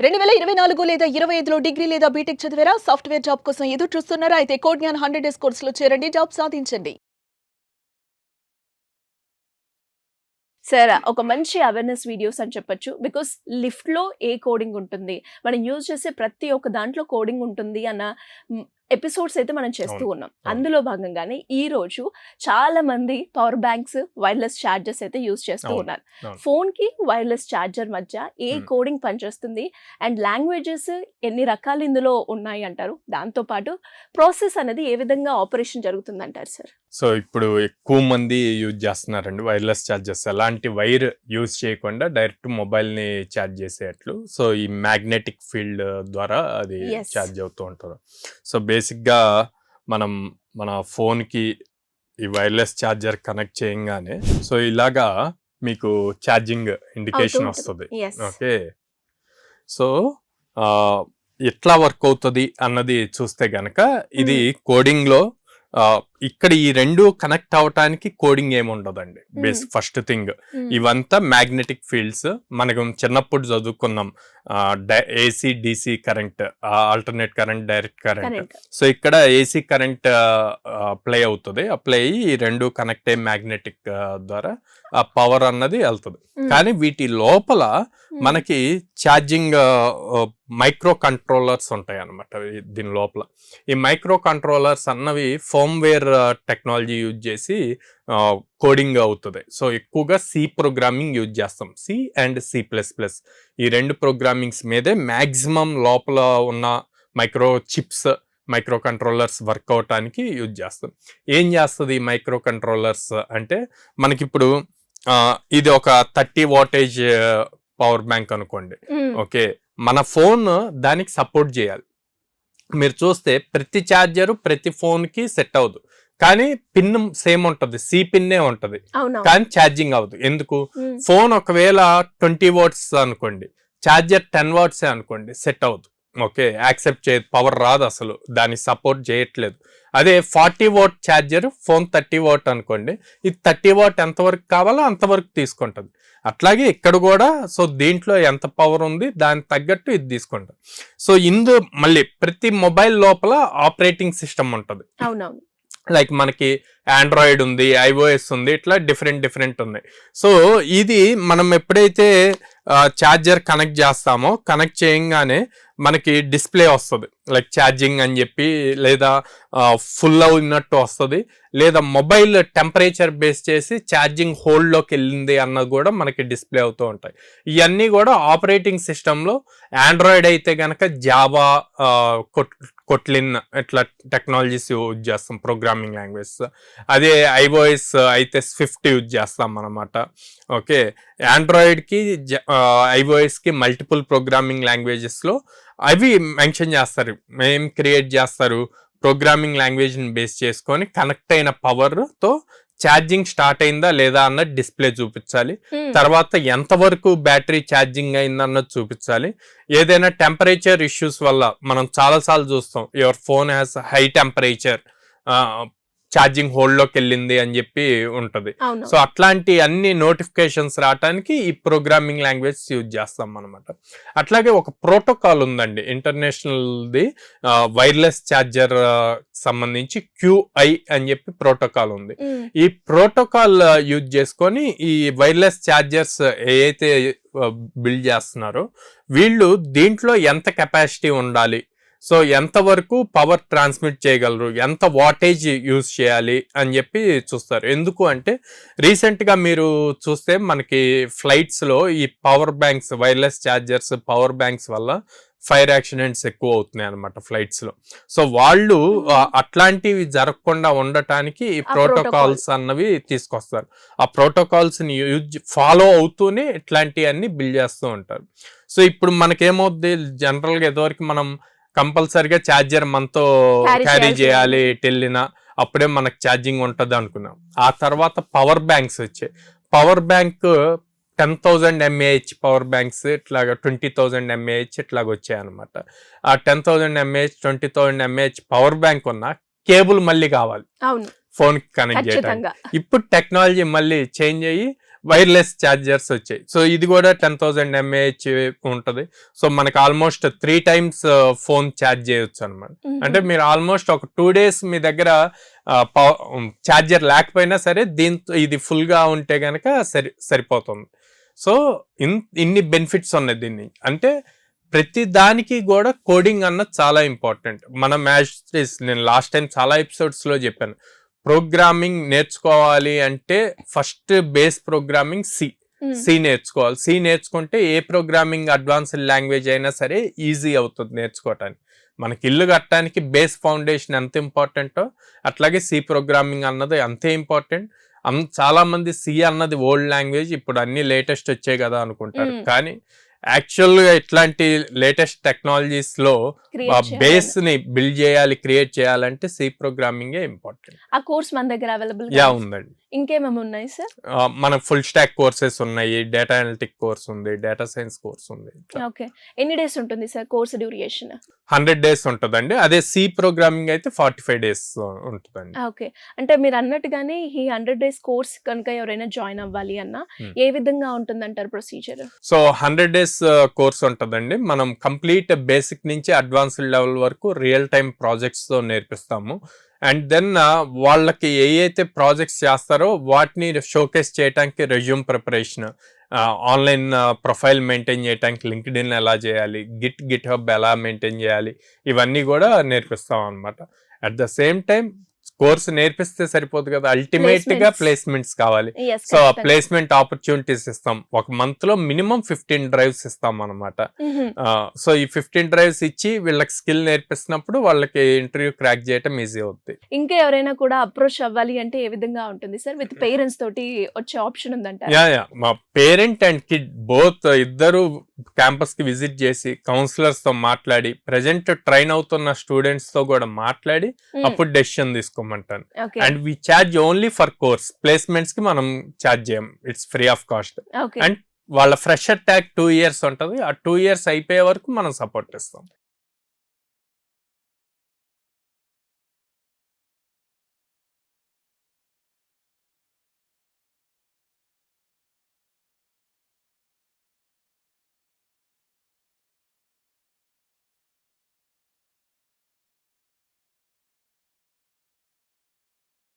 2024 లేదా 25లో డిగ్రీ లేదా బీటెక్ చదివారా? సాఫ్ట్‌వేర్ జాబ్ కోసం ఎదురు చూస్తున్నారా? అయితే కోడ్ జ్ఞాన్ 100 డేస్ కోర్సులో చేరండి. జాబ్ సాధించండి. సార్ ఒక మంచి అవేర్‌నెస్ వీడియోస్ అని చెప్పొచ్చు. బికాస్ లిఫ్ట్‌లో ఏ కోడింగ్ ఉంటుంది? మనం యూజ్ చేసే ప్రతి ఒక్క దాంట్లో కోడింగ్ ఉంటుంది అన్న ఎపిసోడ్స్ అయితే మనం చేస్తూ అవును. ఉన్నాం. అవును. అందులో భాగంగానే ఈరోజు చాలా మంది పవర్ బ్యాంక్స్, వైర్‌లెస్ చార్జర్స్ అయితే యూజ్ చేస్తూ అవును. ఉన్నారు. అవును. ఫోన్‌కి వైర్‌లెస్ చార్జర్ మధ్య ఏ కోడింగ్ పనిచేస్తుంది? అండ్ లాంగ్వేజెస్ ఎన్ని రకాలు ఇందులో ఉన్నాయి అంటారు? దాంతో పాటు ప్రాసెస్ అనేది ఏ విధంగా ఆపరేషన్ జరుగుతుందంటారు సార్? సో ఇప్పుడు ఎక్కువ మంది యూజ్ చేస్తున్నారండి వైర్లెస్ ఛార్జర్స్. ఎలాంటి వైర్ యూజ్ చేయకుండా డైరెక్ట్ మొబైల్ని ఛార్జ్ చేసేట్లు. సో ఈ మ్యాగ్నెటిక్ ఫీల్డ్ ద్వారా అది Yes. ఛార్జ్ అవుతూ ఉంటారు. సో బేసిక్గా మనం మన ఫోన్కి ఈ వైర్లెస్ ఛార్జర్ కనెక్ట్ చేయంగానే సో ఇలాగా మీకు ఛార్జింగ్ ఇండికేషన్ అవుతూ ఉంటుంది. వస్తుంది. Yes. ఓకే. సో ఎట్లా వర్క్ అవుతుంది అన్నది చూస్తే గనక ఇది కోడింగ్లో ఇక్కడ ఈ రెండు కనెక్ట్ అవటానికి కోడింగ్ ఏమి ఉండదండి. ఫస్ట్ థింగ్ ఇవంతా మ్యాగ్నెటిక్ ఫీల్డ్స్. మనకు చిన్నప్పుడు చదువుకున్నాం AC DC current, alternate current, direct current. So ఇక్కడ ఏసీ కరెంట్ అప్లై అవుతుంది. అప్లై అయ్యి ఈ రెండు కనెక్ట్ అయ్యి మ్యాగ్నెటిక్ ద్వారా ఆ పవర్ అన్నది వెళ్తుంది. కానీ వీటి లోపల మనకి ఛార్జింగ్ మైక్రో కంట్రోలర్స్ ఉంటాయి అన్నమాట. దీని లోపల ఈ మైక్రో కంట్రోలర్స్ అన్నవి ఫోమ్వేర్ టెక్నాలజీ యూజ్ చేసి కోడింగ్ అవుతుంది. సో ఎక్కువగా సి ప్రోగ్రామింగ్ యూజ్ చేస్తాం. C and C++. ఈ రెండు ప్రోగ్రామింగ్స్ మీదే మ్యాక్సిమం లోపల ఉన్న micro chips, micro controllers work అవటానికి యూజ్ చేస్తాం. ఏం చేస్తుంది ఈ మైక్రో కంట్రోలర్స్ అంటే మనకిప్పుడు ఇది ఒక 30 వాటేజ్ పవర్ బ్యాంక్ అనుకోండి. ఓకే, మన ఫోన్ దానికి సపోర్ట్ చేయాలి. మీరు చూస్తే ప్రతి ఛార్జర్ ప్రతి ఫోన్కి సెట్ అవ్వదు, కానీ పిన్ సేమ్ ఉంటుంది, సి పిన్నే ఉంటుంది, కానీ ఛార్జింగ్ అవ్వదు. ఎందుకు? ఫోన్ ఒకవేళ 20 వాట్స్ అనుకోండి, ఛార్జర్ 10 వాట్సే అనుకోండి, సెట్ అవ్వదు. ఓకే, యాక్సెప్ట్ చేయదు, పవర్ రాదు, అసలు దాన్ని సపోర్ట్ చేయట్లేదు. అదే 40 వాట్ ఛార్జర్ ఫోన్ 30 వాట్ అనుకోండి, ఇది 30 వాట్ ఎంతవరకు కావాలో అంతవరకు తీసుకుంటుంది. అట్లాగే ఇక్కడ కూడా సో దీంట్లో ఎంత పవర్ ఉంది దానికి తగ్గట్టు ఇది తీసుకుంటుంది. సో మళ్ళీ ప్రతి మొబైల్ లోపల ఆపరేటింగ్ సిస్టమ్ ఉంటుంది. లైక్ మనకి ఆండ్రాయిడ్ ఉంది, iOS ఉంది, ఇట్లా డిఫరెంట్ ఉన్నాయి. సో ఇది మనం ఎప్పుడైతే ఛార్జర్ కనెక్ట్ చేస్తామో, కనెక్ట్ చేయగానే మనకి డిస్ప్లే వస్తుంది, లైక్ ఛార్జింగ్ అని చెప్పి, లేదా ఫుల్ అయినట్టు వస్తుంది, లేదా మొబైల్ టెంపరేచర్ బేస్ చేసి ఛార్జింగ్ హోల్డ్లోకి వెళ్ళింది అన్నది కూడా మనకి డిస్ప్లే అవుతూ ఉంటాయి. ఇవన్నీ కూడా ఆపరేటింగ్ సిస్టంలో ఆండ్రాయిడ్ అయితే కనుక జావా, కొట్లిన్ ఇట్లా టెక్నాలజీస్ యూజ్ చేస్తాం, ప్రోగ్రామింగ్ లాంగ్వేజ్. అదే iOS అయితే స్విఫ్ట్ యూజ్ చేస్తాం అన్నమాట. ఓకే, ఆండ్రాయిడ్కి iOSకి మల్టిపుల్ ప్రోగ్రామింగ్ లాంగ్వేజెస్లో అవి మెన్షన్ చేస్తారు, ఏం క్రియేట్ చేస్తారు, ప్రోగ్రామింగ్ లాంగ్వేజ్ని బేస్ చేసుకొని కనెక్ట్ అయిన పవర్తో ఛార్జింగ్ స్టార్ట్ అయిందా లేదా అన్నది డిస్ప్లే చూపించాలి. తర్వాత ఎంతవరకు బ్యాటరీ ఛార్జింగ్ అయిందన్నది చూపించాలి. ఏదైనా టెంపరేచర్ ఇష్యూస్ వల్ల మనం చాలాసార్లు చూస్తాం, your phone has high temperature, charging హోల్డ్లోకి వెళ్ళింది అని చెప్పి ఉంటుంది. సో అట్లాంటి అన్ని నోటిఫికేషన్స్ రావడానికి ఈ ప్రోగ్రామింగ్ లాంగ్వేజ్ యూజ్ చేస్తాం అనమాట. అట్లాగే ఒక ప్రోటోకాల్ ఉందండి ఇంటర్నేషనల్ది, వైర్లెస్ ఛార్జర్ సంబంధించి QI అని చెప్పి ప్రోటోకాల్ ఉంది. ఈ ప్రోటోకాల్ యూజ్ చేసుకొని ఈ వైర్లెస్ ఛార్జర్స్ ఏదైతే బిల్డ్ చేస్తున్నారో వీళ్ళు దీంట్లో ఎంత కెపాసిటీ ఉండాలి, సో ఎంతవరకు పవర్ ట్రాన్స్మిట్ చేయగలరు, ఎంత వాటేజ్ యూజ్ చేయాలి అని చెప్పి చూస్తారు. ఎందుకు అంటే రీసెంట్గా మీరు చూస్తే మనకి ఫ్లైట్స్లో ఈ power banks, wireless chargers power banks వల్ల ఫైర్ యాక్సిడెంట్స్ ఎక్కువ అవుతున్నాయి అనమాట ఫ్లైట్స్లో. సో వాళ్ళు అట్లాంటివి జరగకుండా ఉండటానికి ఈ ప్రోటోకాల్స్ అన్నవి తీసుకొస్తారు. ఆ ప్రోటోకాల్స్ని ఫాలో అవుతూనే ఇట్లాంటివన్నీ బిల్డ్ చేస్తూ ఉంటారు. సో ఇప్పుడు మనకేమవుద్ది, జనరల్గా ఎదువరకు మనం కంపల్సరీగా ఛార్జర్ మనతో క్యారీ చేయాలి, వెళ్ళినా అప్పుడే మనకు ఛార్జింగ్ ఉంటుంది అనుకున్నాం. ఆ తర్వాత పవర్ బ్యాంక్స్ వచ్చాయి. Power bank 10,000 mAh power banks, ఇట్లాగా 20,000 mAh ఇట్లాగ వచ్చాయి అనమాట. ఆ 10,000 mAh 20,000 mAh పవర్ బ్యాంక్ ఉన్న కేబుల్ మళ్ళీ కావాలి ఫోన్ కి కనెక్ట్ చేయడానికి. ఇప్పుడు టెక్నాలజీ మళ్ళీ చేంజ్ అయ్యి వైర్లెస్ ఛార్జర్స్ వచ్చాయి. సో ఇది కూడా 10,000 mAh ఉంటుంది. సో మనకి ఆల్మోస్ట్ 3 times ఫోన్ ఛార్జ్ చేయొచ్చు అనమాట. అంటే మీరు ఆల్మోస్ట్ ఒక 2 days మీ దగ్గర ఛార్జర్ లేకపోయినా సరే దీంతో ఇది ఫుల్ గా ఉంటే గనక సరిపోతుంది. సో ఇన్ని బెనిఫిట్స్ ఉన్నాయి దీన్ని. అంటే ప్రతి దానికి కూడా కోడింగ్ అన్నది చాలా ఇంపార్టెంట్. మన నేను లాస్ట్ టైం చాలా ఎపిసోడ్స్ లో చెప్పాను, ప్రోగ్రామింగ్ నేర్చుకోవాలి అంటే ఫస్ట్ బేస్ ప్రోగ్రామింగ్ సి నేర్చుకోవాలి. సి నేర్చుకుంటే ఏ ప్రోగ్రామింగ్ అడ్వాన్స్డ్ లాంగ్వేజ్ అయినా సరే ఈజీ అవుతుంది నేర్చుకోవటానికి. మనకి ఇల్లు కట్టడానికి బేస్ ఫౌండేషన్ ఎంత ఇంపార్టెంటో అట్లాగే సి ప్రోగ్రామింగ్ అన్నది అంతే ఇంపార్టెంట్. చాలా మంది సి అన్నది ఓల్డ్ లాంగ్వేజ్, ఇప్పుడు అన్ని లేటెస్ట్ వచ్చాయి కదా అనుకుంటారు. కానీ యాక్చువల్ గా ఇట్లాంటి లేటెస్ట్ టెక్నాలజీస్ లో బేస్ ని బిల్డ్ చేయాలి, క్రియేట్ చేయాలంటే సి ప్రోగ్రామింగ్ ఇంపార్టెంట్. ఆ కోర్స్ మన దగ్గర అవైలబుల్ ఉందండి. ఇంకేమేమి ఉన్నాయి సార్? మన ఫుల్ స్టాక్ కోర్సెస్ ఉన్నాయి, డేటా అనలిటిక్ కోర్స్ ఉంది, డేటా సైన్స్ కోర్స్ ఉంది. ఓకే, ఎన్ని డేస్ ఉంటుంది సార్ కోర్స్ డ్యూరేషన్? 100 days ఉంటుందండి. అదే సి ప్రోగ్రామింగ్ అయితే 45 days ఉంటుందండి. ఓకే, అంటే మీరు అన్నట్టుగానే ఈ 100 days కోర్స్ కనుక ఎవరైనా జాయిన్ అవ్వాలి అన్నా ఏ విధంగా ఉంటుందంటారు ప్రొసీజర్? సో 100 days కోర్స్ ఉంటుందండి. మనం కంప్లీట్ బేసిక్ నుంచి అడ్వాన్స్డ్ లెవెల్ వరకు రియల్ టైమ్ ప్రాజెక్ట్స్ తో నేర్పిస్తాము. అండ్ దెన్ వాళ్ళకి ఏ అయితే ప్రాజెక్ట్స్ చేస్తారో వాటిని షోకేస్ చేయడానికి resume preparation, online profile maintain చేయడానికి లింక్డ్ఇన్ ఎలా చేయాలి, గిట్ హబ్ ఎలా మెయింటైన్ చేయాలి, ఇవన్నీ కూడా నేర్పిస్తాం అనమాట. At the same time course నేర్పిస్తే సరిపోదు కదా, అల్టిమేట్ గా ప్లేస్మెంట్స్ కావాలి. సో ప్లేస్మెంట్ ఆపర్చునిటీస్ ఇస్తాం. ఒక మంత్ లో మినిమం 15 drives ఇస్తాం అనమాట. సో ఈ 15 drives ఇచ్చి వీళ్ళకి స్కిల్ నేర్పిస్తున్నప్పుడు వాళ్ళకి ఇంటర్వ్యూ క్రాక్ చేయడం ఈజీ అవుతుంది. ఇంకా ఎవరైనా కూడా అప్రోచ్ అవ్వాలి అంటే ఏ విధంగా ఉంటుంది సార్? విత్ పేరెంట్స్ తోటి వచ్చే ఆప్షన్ ఉందంట? మా పేరెంట్ అండ్ కిడ్ బోత్ ఇద్దరు క్యాంపస్ కి విజిట్ చేసి కౌన్సిలర్స్ తో మాట్లాడి, ప్రెసెంట్ ట్రైన్ అవుతున్న స్టూడెంట్స్ తో కూడా మాట్లాడి అప్పుడు డెసిషన్ తీసుకోమంటాను. And we charge only for course. Placements కి మనం ఛార్జ్ చేయం, it's free of cost. And వాళ్ళ ఫ్రెషర్ ట్యాగ్ 2 years ఉంటుంది. ఆ 2 years అయిపోయే వరకు మనం సపోర్ట్ ఇస్తాం.